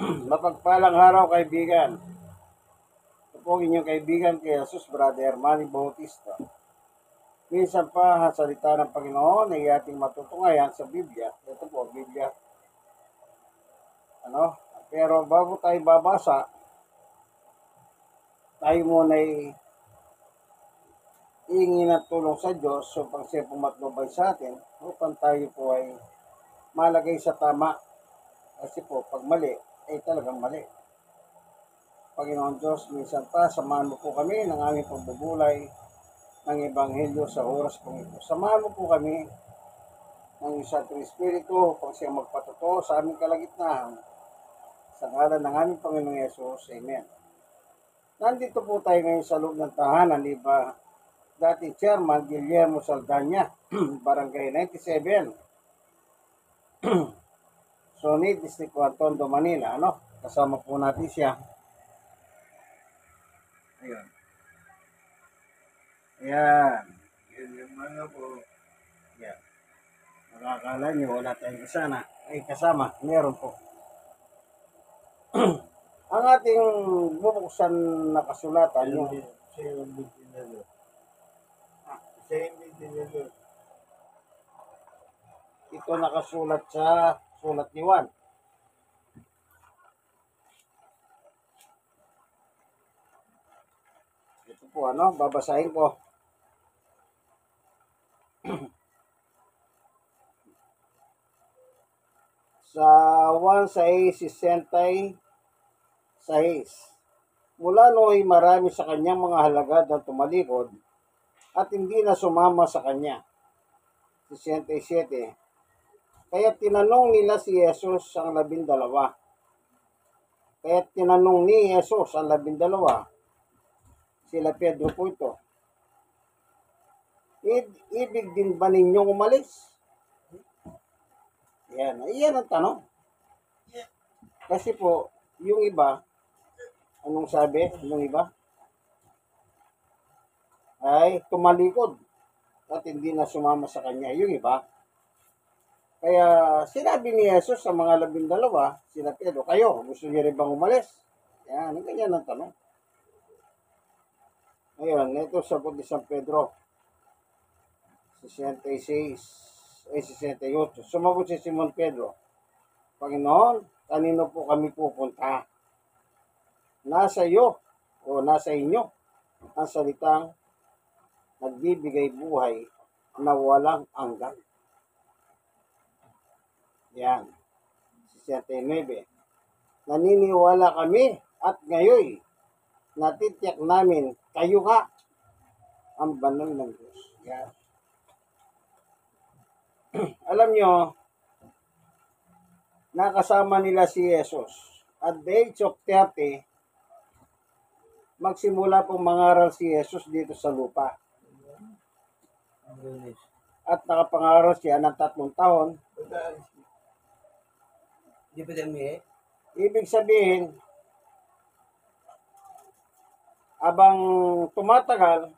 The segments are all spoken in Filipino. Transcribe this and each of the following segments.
Mapagpalang araw, kaibigan. Ito po ang inyong kaibigan kay Jesus, Brother Manny Bautista. Minsan pa, ang salita ng Panginoon ay ating matutungayan sa Biblia. Ito po, Biblia. Pero bago tayo babasa, tayo muna ay hihingi ng tulong sa Diyos upang siya pumatnubay sa atin upang tayo po ay malagay sa tama. Kasi po, pag mali, ay talagang mali. Panginoon Diyos, minsan pa, samahan mo po kami ng aming pagbubulay ng Ebanghelyo sa oras po ito. Samahan mo po kami ng Santo Espiritu upang siya magpatotoo sa aming kalagitnaan. Sa ngalan ng aming Panginoong Yesus. Amen. Nandito po tayo ngayon sa loob ng tahanan ni dating Chairman Guillermo Saldana, Barangay 97, Sonid, District 1, Tondo, Manila. Kasama po natin siya. Ayan. Ayan. Yun yung mga po. Ayan. Nakakala nyo, wala tayong kasama. Kasama. Meron po. Ang ating bubuksan na kasulatan yung ito nakasulat sa sulat ni Juan. Ito po, babasahin ko. Sa 1:66, mula nooy marami sa kanyang mga halagad na tumalikod at hindi na sumama sa kanya. 67. Kaya tinanong nila si Jesus ang 12. Kaya tinanong ni Jesus ang 12. Sila Pedro po ito. Ibig din ba ninyong umalis? Yan ang tanong. Kasi po, yung iba, anong sabi? Yung iba? Ay tumalikod at hindi na sumama sa kanya. Yung iba. Kaya sinabi ni Jesus sa mga 12, sila Pedro, kayo, gusto niyo rin bang umalis? Ganyan ang tanong. Ngayon, ito sagot ni San Pedro. 68. Sumagot si Simon Pedro, Panginoon, kanino po kami pupunta? Nasa iyo o nasa inyo ang salitang nagbibigay buhay na walang hanggan. Yan. 69. Naniniwala kami at ngayon natitiyak namin kayo nga ang banal ng Diyos. Yan. Alam nyo, nakasama nila si Jesus. At the age of 30, magsimula pong mangaral si Jesus dito sa lupa. At nakapangaral siya ng 3 taon. Ibig sabihin, abang tumatagal,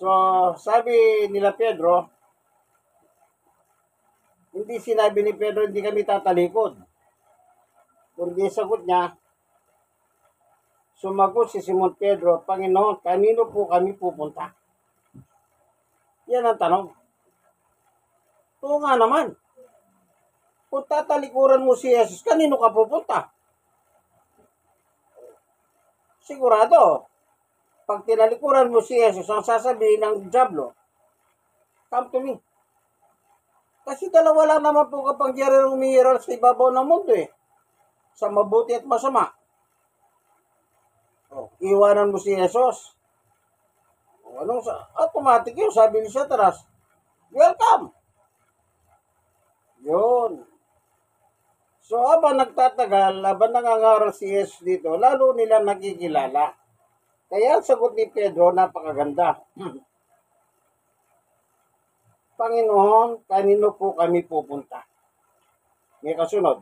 So, sabi nila Pedro, hindi sinabi ni Pedro, hindi kami tatalikod. Kundi sagot niya, sumagot si Simon Pedro, Panginoon, kanino po kami pupunta? Yan ang tanong. Oo nga naman. Kung tatalikuran mo si Jesus, kanino ka pupunta? Sigurado, pag tinalikuran mo si Jesus, ang sasabihin ng diablo, come to me. Kasi dalawa lang naman po kapangyarihan ng umiiral sa ibabaw ng mundo sa mabuti at masama. Iwanan mo si Jesus. Automatic yun, sabi ni Satanas, welcome. Yun. So, habang nagtatagal, habang nangangaral si Jesus dito, lalo nilang nakikilala. Kaya ang sagot ni Pedro, napakaganda. Panginoon, kanino po kami pupunta? May kasunod,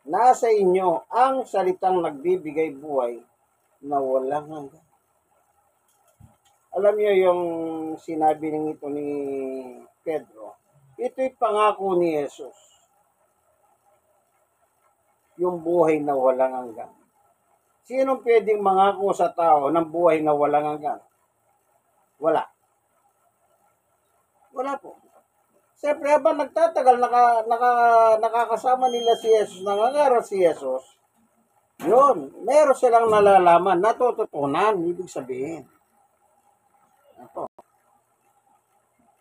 nasa inyo ang salitang nagbibigay buhay na walang hanggan. Alam niyo yung sinabi ng ito ni Pedro, Ito'y pangako ni Jesus. Yung buhay na walang hanggan. Sinong pwedeng mangako sa tao ng buhay na walang hanggan? Wala. Wala po. Siyempre, habang nagtatagal, nakakasama nila si Jesus, nangangaral si Jesus, yun, meron silang nalalaman, natututunan, ibig sabihin. Ito.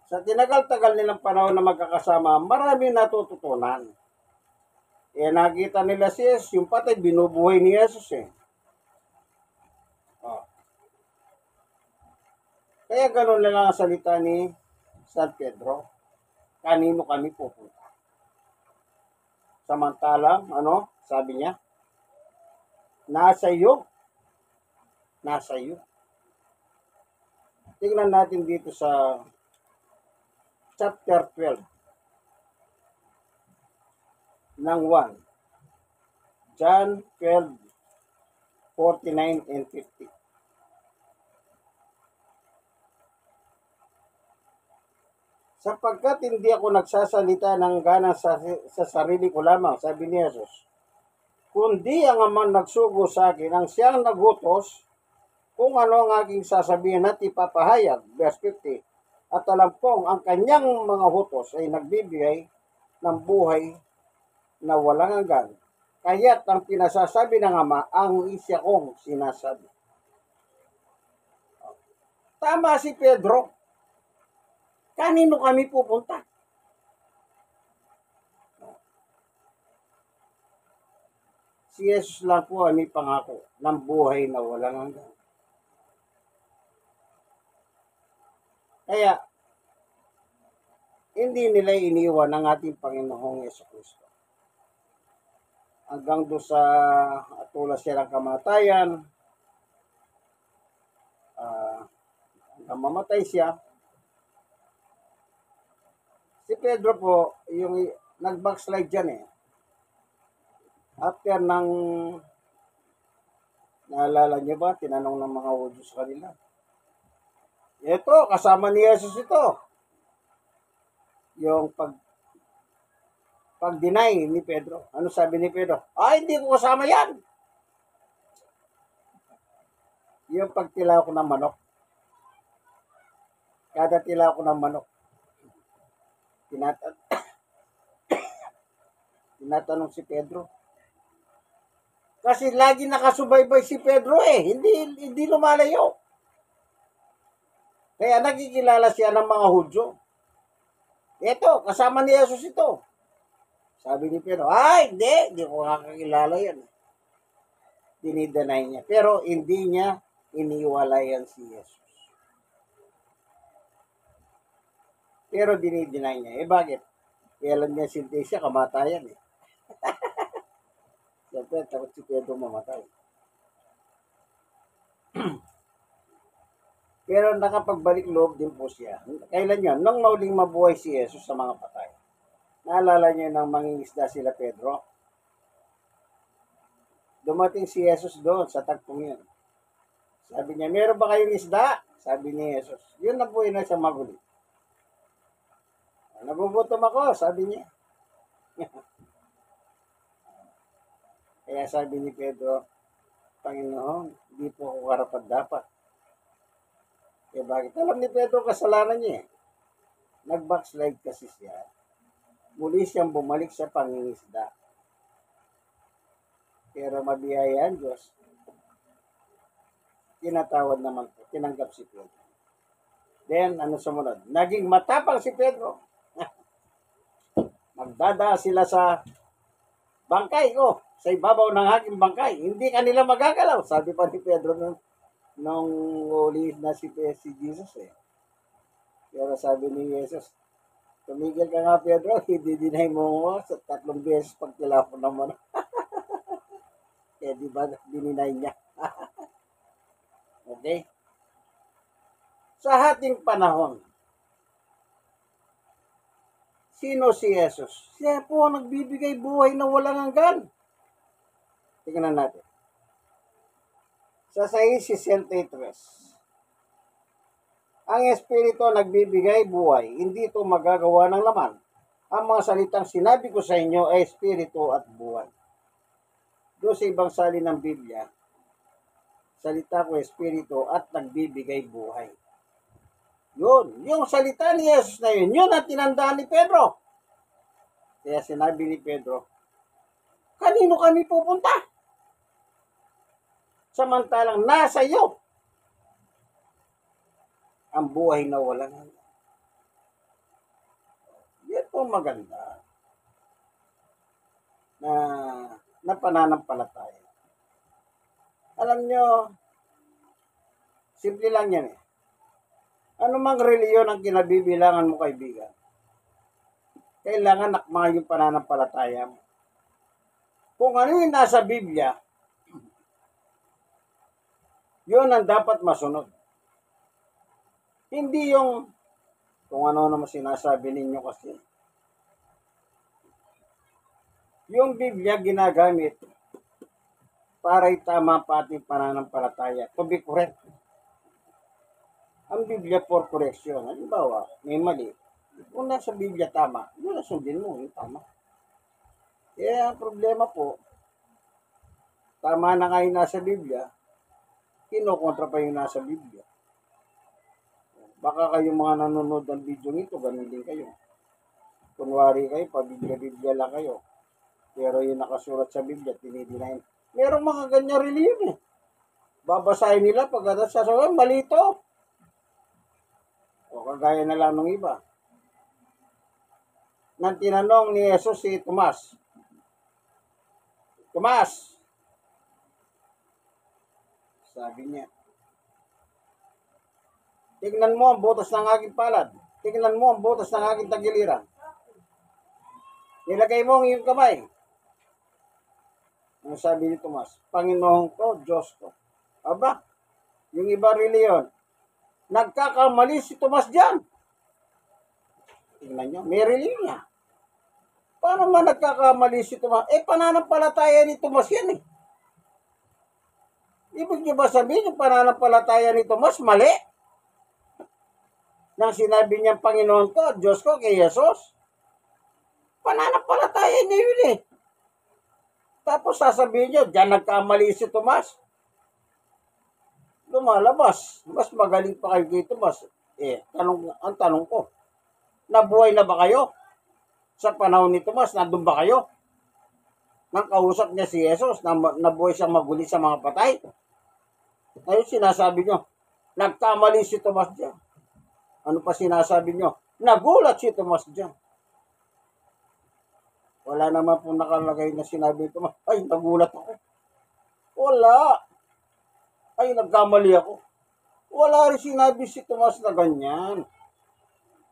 Sa tinagal-tagal nilang panahon na magkakasama, maraming natututunan. Nakita nila si Jesus, yung patay, binubuhay ni Jesus eh. Oh. Kaya gano'n lang ang salita ni San Pedro. Kanino kami pupunta? Samantalang, sabi niya? Nasa iyo. Nasa iyo. Tingnan natin dito sa chapter 12 ng 1. John 12:49 and 50. Sapagkat hindi ako nagsasalita ng gana sa sarili ko lamang, sabi ni Jesus, kundi ang Amang nagsugo sa akin, ang siyang nagutos, kung ano ang aking sasabihin at ipapahayag. Verse 50. At alam kong ang kanyang mga hutos ay nagbibigay ng buhay na walang hanggan. Kaya't ang pinasasabi ng Ama, ang isya kong sinasabi. Tama si Pedro. Kanino kami pupunta? Si Jesus lang po ay may pangako ng buhay na walang hanggan. Kaya, hindi nila iniwan ang ating Panginoong Jesucristo. Hanggang doon sa atulas siya ng kamatayan, hanggang mamatay siya. Si Pedro po, yung nag-backslide dyan eh. After ng, naalala niyo ba, tinanong ng mga Hudyo sa kanila. Ito, kasama ni Jesus ito. Yung pag-deny ni Pedro. Ano sabi ni Pedro? Hindi ko kasama yan. Yung pagtilaw ko ng manok. Kada tilaw ko ng manok. Tinatanong si Pedro. Kasi lagi nakasubaybay si Pedro eh. Hindi lumalayo. Kaya nagkikilala siya ng mga Hudyo. Ito, kasama ni Jesus ito. Sabi ni Pedro, hindi ko kakakilala yan. Dinidenay niya. Pero hindi niya iniwalayan si Jesus. Pero dinideny niya. Bakit? Kailan niya sinti siya, kamatayan eh. Siyempre, takot si Pedro mamatay. Pero nakapagbalik loob din po siya. Kailan yun? Nung mauling mabuhay si Jesus sa mga patay. Naalala niyo nang mangingisda sila Pedro? Dumating si Jesus doon sa tagpong yun. Sabi niya, meron ba kayong isda? Sabi ni Jesus. Yun na po yun na siya maguli. Nagugutom ako, sabi niya. Kaya sabi ni Pedro, Panginoon, hindi po ako karapat-dapat. Bakit? Alam ni Pedro kasalanan niya eh. Nag-backslide kasi siya. Muli siyang bumalik sa pangingisda. Pero mabiyayaan Diyos, tinatawad naman po, tinanggap si Pedro. Then, sumunod? Naging matapang si Pedro. Magdada sila sa bangkay ko, sa ibabaw ng aking bangkay. Hindi kanila magagalaw. Sabi pa ni Pedro nung uli na si Jesus eh. Pero sabi ni Jesus, tumigil ka nga Pedro, hindi-deny mo sa 3 beses pag tilapon naman. Di ba dininay niya? Okay? Sa ating panahon, sino si Jesus? Siya po ang nagbibigay buhay na walang hanggan. Tingnan natin. Sa 6:63. Ang Espiritu nagbibigay buhay, hindi ito magagawa ng laman. Ang mga salitang sinabi ko sa inyo ay espiritu at buhay. Doon sa ibang salin ng Biblia, salita ko espiritu at nagbibigay buhay. Yun, yung salita ni Jesus na yun, yun ang tinandaan ni Pedro. Kaya sinabi ni Pedro, kanino kami pupunta? Samantalang nasa iyo ang buhay na walang hanggan. Yan po maganda na pananampalataya. Alam nyo, simple lang yan eh. Ano mang reliyon ang kinabibilangan mo, kaibigan, kailangan nakma yung pananampalataya mo. Kung ano yung nasa Biblia, yun ang dapat masunod. Hindi yung kung ano naman sinasabi ninyo kasi. Yung Biblia ginagamit para itama pa ating pananampalataya. To be correct. Ang Biblia for correction. Halimbawa, may mali. Kung nasa Biblia tama, yun na sundin mo, yung tama. Kaya ang problema po, tama na nga yung nasa Biblia, kinokontra pa yung nasa Biblia. Baka kayong mga nanonood ng video nito, ganun din kayo. Kunwari kayo, pa-Biblia lang kayo. Pero yung nakasulat sa Biblia, tinidinayin. Merong mga ganyan reliyon eh. Babasahin nila pagkatapos sasabihin, mali ito. O kagaya na lang ng iba. Nang tinanong ni Jesus si Tomas, Tomas, sabi niya, tignan mo ang butas ng aking palad. Tignan mo ang butas ng aking tagiliran. Nilagay mo ang iyong kamay. Ang sabi ni Tomas, Panginoon ko, Diyos ko. Aba, yung iba reliyon, nagkakamali si Tomas dyan. Tingnan nyo, may reliyon niya. Paano man nagkakamali si Tomas? Pananampalataya ni Tomas yan eh. Ibig niyo ba sabihin yung pananampalataya ni Tomas mali? Nang sinabi niya Panginoon ko, Diyos ko kay Jesus. Pananampalataya niya yun eh. Tapos sasabihin niyo, diyan nagkamali si Tomas. Lumalabas. Mas magaling pa kayo kay Tomas. Ang tanong ko, nabuhay na ba kayo? Sa panahon ni Tomas, nandun ba kayo? Nang kausap niya si Jesus, nabuhay siyang maguli sa mga patay. Ngayon sinasabi niyo, nagkamali si Tomas diyan. Ano pa sinasabi niyo? Nagulat si Tomas diyan. Wala naman po nakalagay na sinabi ni Tomas, ay, nagulat ako. Wala. Ay, nagkamali ako. Wala rin sinabi si Tomas na ganyan.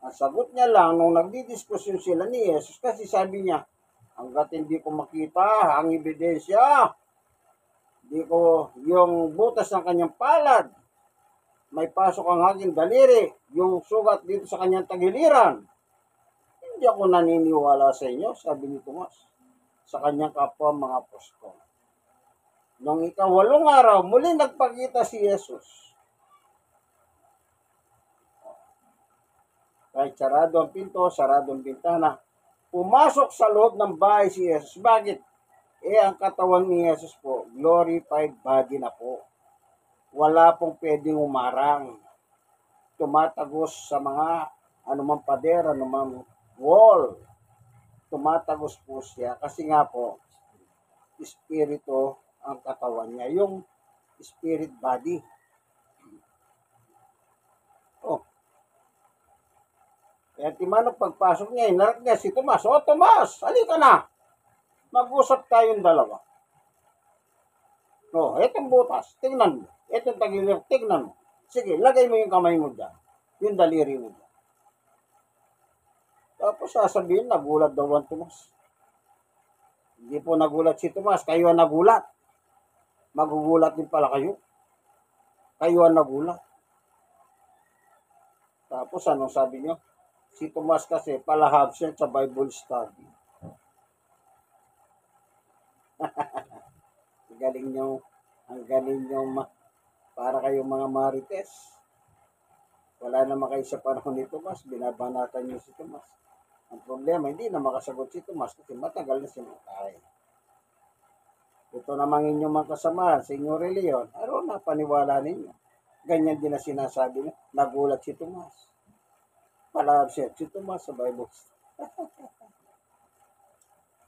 Ang sagot niya lang, nung nagdidiskusyon sila ni Jesus, kasi sabi niya, hanggat hindi ko makita ang ebidensya, hindi ko yung butas ng kanyang palad, may pasok ang aking daliri, yung sugat dito sa kanyang tagiliran, hindi ako naniniwala sa inyo, sabi ni Tomas, sa kanyang kapwa mga apostol. Nung ikawalong araw, muli nagpakita si Jesus. Kahit sarado ang pinto, sarado ang bintana, pumasok sa loob ng bahay si Jesus. Bakit? Ang katawan ni Jesus po, glorified body na po. Wala pong pwedeng umarang. Tumatagos sa mga anumang pader, anumang wall. Tumatagos po siya. Kasi nga po, espiritu ang katawan niya. Yung spirit body. Kaya timano pagpasok niya, inarak niya si Tomas. Tomas, halika na. Mag-usap tayong dalawa. Etong butas, tingnan mo. Etong tagiliran, tingnan mo. Sige, lagay mo yung kamay mo dyan. Yung daliri mo dyan. Tapos sasabihin, nagulat daw ang Tomas. Hindi po nagulat si Tomas, kayo ang nagulat. Magugulat din pala kayo. Kayo ang nagulat. Tapos anong sabi niyo? Si Tomas kasi palahab siya sa Bible study. ang galing nyo, para kayong mga marites. Wala naman kayo sa panahon ni Tomas, binabanatan niyo si Tomas. Ang problema, hindi na makasagot si Tomas kasi matagal na sinumatay. Ito namang inyong mga kasamahan, Senyor Leon, aron na paniwala ninyo. Ganyan din na sinasabi niya. Nagulat si Tomas. Pala-upset si Tomas sa Bible.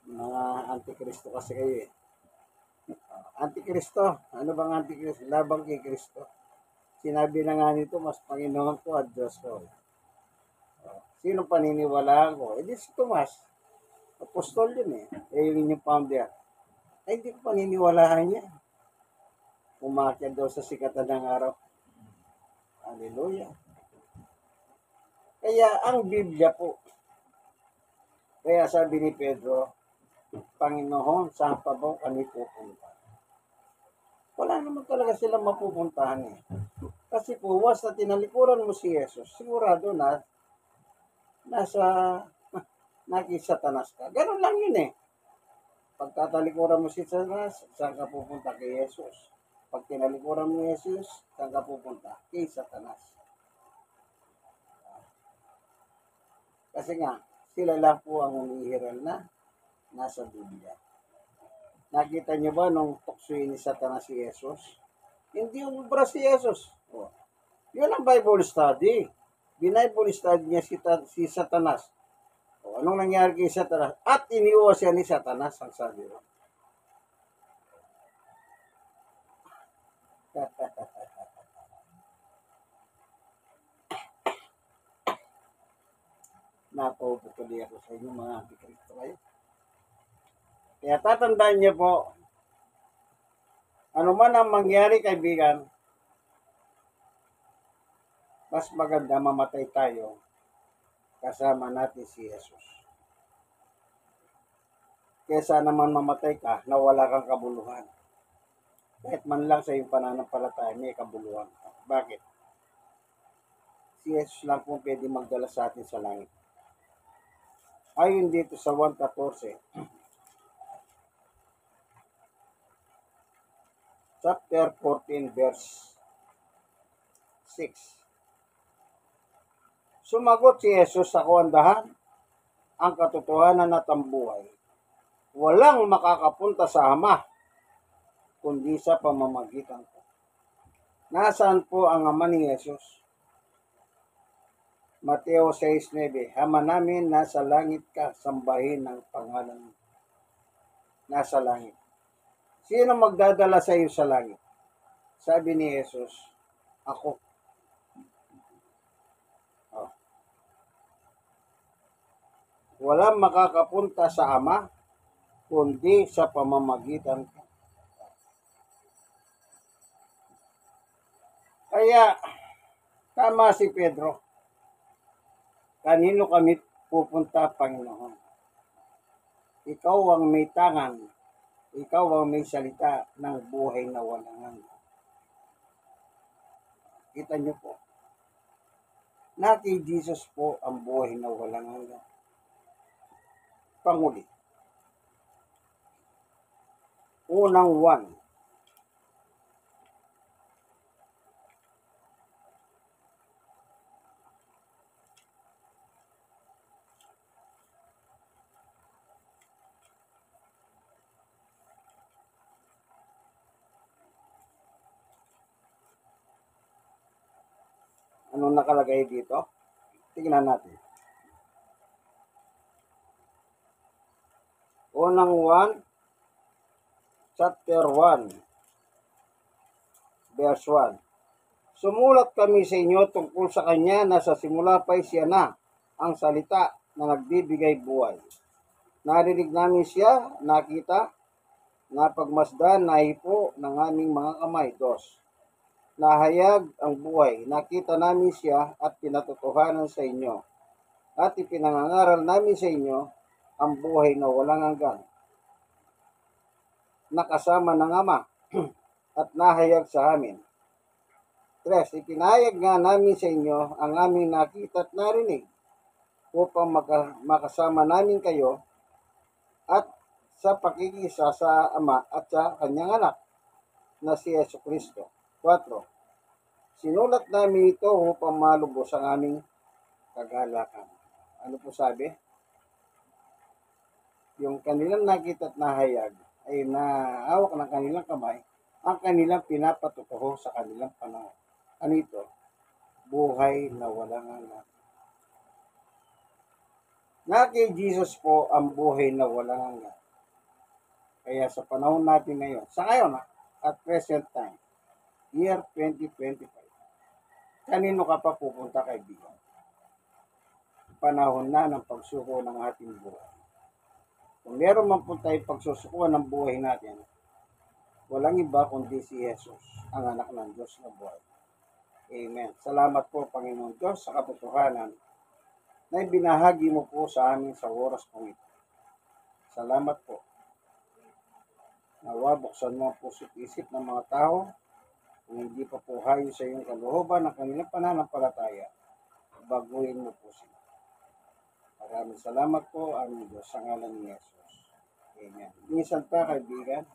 Mga antikristo kasi kayo eh. Antikristo. Ano bang antikristo? Labang kay Kristo. Sinabi na nga nito, mas Panginoon ko at Diyos ko. Sino paniniwalaan ko? Eh di si Tomas. Apostol yun eh. Eh yun yung founder. Ay hindi ko paniniwalaan niya. Umakyat daw sa sikatan ng araw. Hallelujah. Kaya ang Biblia po. Kaya sabi ni Pedro, Panginoon, saan pa ba kami pupunta? Wala naman talaga silang mapupuntahan eh. Kasi po, once na tinalikuran mo si Jesus, sigurado na nasa nakisatanas ka. Ganun lang yun eh. Pagkatalikuran mo si Satanas, saan ka pupunta? Kay Jesus. Pag tinalikuran mo Jesus, saan ka pupunta? Kay Satanas. Kasi nga, sila lang po ang umihiral na nasa Biblia. Nakita niyo ba nung tuksoy ni Satanas si Jesus? Hindi umubra si Jesus. Oh. Yun ang Bible study. Bible study niya si Satanas. O, anong nangyari kay Satanas? At iniuwa siya ni Satanas, ang sabi mo. Napaupo tuloy ako sa inyo mga antikristo kayo. Kaya tatandaan niyo po, ano man ang mangyari kaibigan, mas maganda mamatay tayo kasama natin si Jesus. Kesa naman mamatay ka na wala kang kabuluhan. Kahit man lang sa iyong pananampalataya, may kabuluhan ka. Bakit? Si Jesus lang po pwede magdala sa atin sa langit. Ayon dito sa 1:14, chapter 14, verse 6. Sumagot si Jesus sa kawandahan, ang katotohanan at ang buhay. Walang makakapunta sa Ama, kundi sa pamamagitan ko. Nasaan po ang Ama ni Jesus? Mateo 6:9, Ama namin, nasa langit ka, sambahin ang pangalan mo. Nasa langit. Sino magdadala sa iyo sa langit? Sabi ni Jesus, ako. Oh. Walang makakapunta sa Ama, kundi sa pamamagitan ko. Kaya, tama si Pedro. Kanino kami pupunta, Panginoon? Ikaw ang may tangan. Ikaw ang may salita ng buhay na walang hanggan. Kita niyo po. Na kay Jesus po ang buhay na walang hanggan. Panguli. Unang 1. Anong nakalagay dito? Tingnan natin. Unang 1, chapter 1, verse 1. Sumulat kami sa inyo tungkol sa Kanya na sa simula pa'y siya na ang salita na nagbibigay buhay. Narinig namin siya, nakita, napagmasdan, nahipo ng aming mga kamay. 2. Nahayag ang buhay. Nakita namin siya at pinatotohanan sa inyo. At ipinangangaral namin sa inyo ang buhay na walang hanggan. Nakasama ng Ama at nahayag sa amin. 3. Ipinahayag nga namin sa inyo ang aming nakita at narinig upang makasama namin kayo at sa pakikisa sa Ama at sa Kanyang anak na si Jesucristo. 4. Sinulat namin ito upang malubos ang aming kagalakan. Ano po sabi? yung kanilang nakita at nahayag ay naawak ng kanilang kamay ang kanilang pinapatutuho sa kanilang panahon. Ano ito? Buhay na walang hanggan. Na kay Jesus po ang buhay na walang hanggan. Kaya sa panahon natin ngayon, sa ngayon at present time, year 2025, kanino ka pa pupunta, kaibigan? Panahon na ng pagsuko ng ating buhay. Kung meron man po tayong pagsusukuan ng buhay natin, walang iba kundi si Jesus, ang anak ng Diyos na buhay. Amen. Salamat po, Panginoon Diyos, sa katotohanan na ibinahagi mo po sa amin sa oras pong ito. Salamat po. Nawa, buksan mo ang puso't isip ng mga tao kung hindi pa po hayo sa iyong kalooban ng kanilang pananampalataya. Baguhin mo po sila. Maraming salamat po, aming Diyos, sa ngalan ni Jesus. Amen. Minsan pa, kaibigan,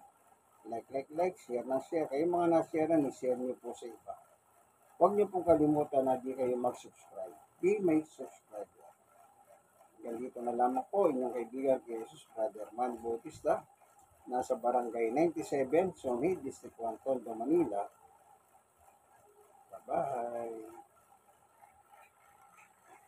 like, share na share. Kayo mga na-share na, share niyo po sa iba. Huwag niyo pong kalimutan na di kayo mag-subscribe. Be my subscriber. Yan dito na lamang po, inyong kaibigan kay Jesus, Brother Man Bautista, nasa Barangay 97, Sonid, District 1, Tondo, Manila. Bye-bye.